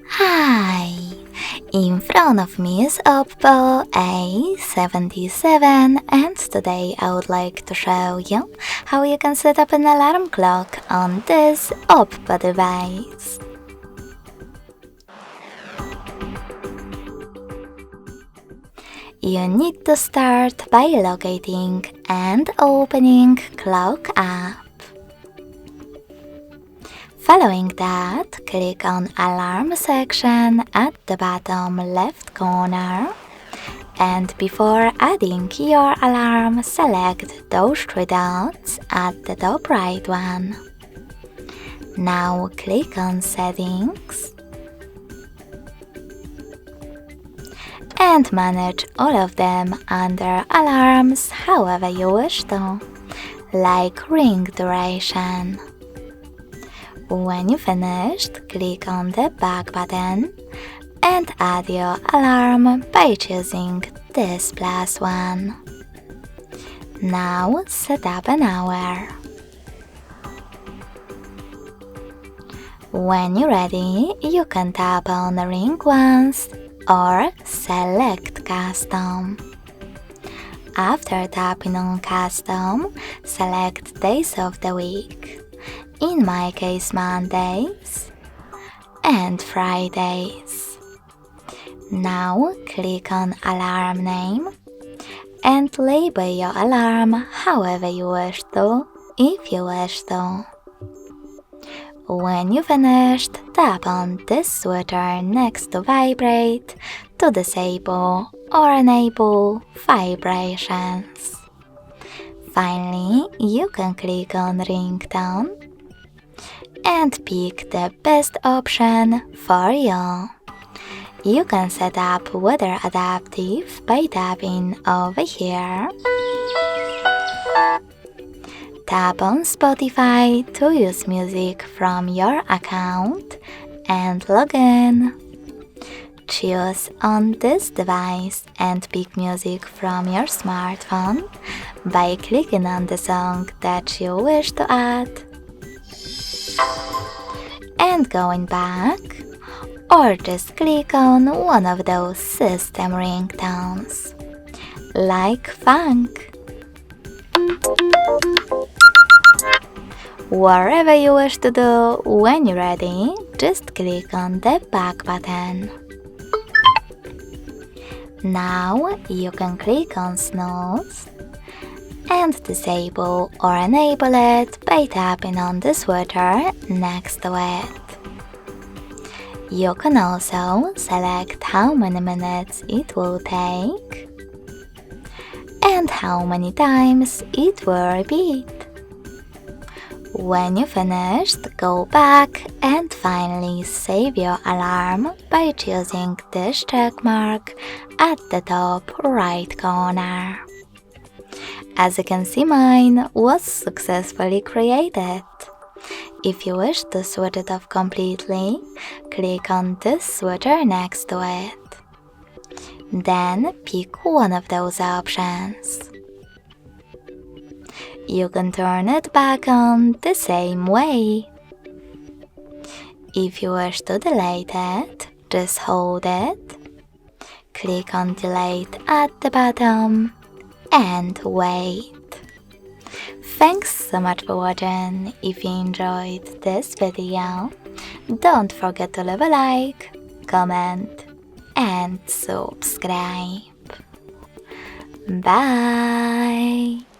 Hi! In front of me is OPPO A77 and today I would like to show you how you can set up an alarm clock on this OPPO device. You need to start by locating and opening Clock app. Following that, click on Alarm section at the bottom left corner, and before adding your alarm, select those three dots at the top right one. Now click on Settings and manage all of them under Alarms however you wish to, like ring duration. When you finished, click on the back button and add your alarm by choosing this plus one. Now set up an hour. When you're ready, you can tap on Ring once or select Custom. After tapping on Custom, select Days of the week. In my case, Mondays and Fridays. Now click on Alarm Name and label your alarm however you wish to, if you wish to. When you finished, tap on this switcher next to Vibrate to disable or enable vibrations. Finally, you can click on Ringtone and pick the best option for you. You can set up Weather Adaptive by tapping over here. Tap on Spotify to use music from your account and log in. Choose on this device and pick music from your smartphone by clicking on the song that you wish to add and going back, or just click on one of those system ringtones, like funk. Whatever you wish to do, when you're ready, just click on the back button. Now you can click on Snooze and disable or enable it by tapping on the switcher next to it. You can also select how many minutes it will take and how many times it will repeat. When you finished, go back and finally save your alarm by choosing this check mark at the top right corner. As you can see, mine was successfully created. If you wish to switch it off completely, click on this switcher next to it. Then pick one of those options. You can turn it back on the same way. If you wish to delete it, just hold it, click on Delete at the bottom, and wait. Thanks so much for watching. If you enjoyed this video, don't forget to leave a like, comment, and subscribe. Bye!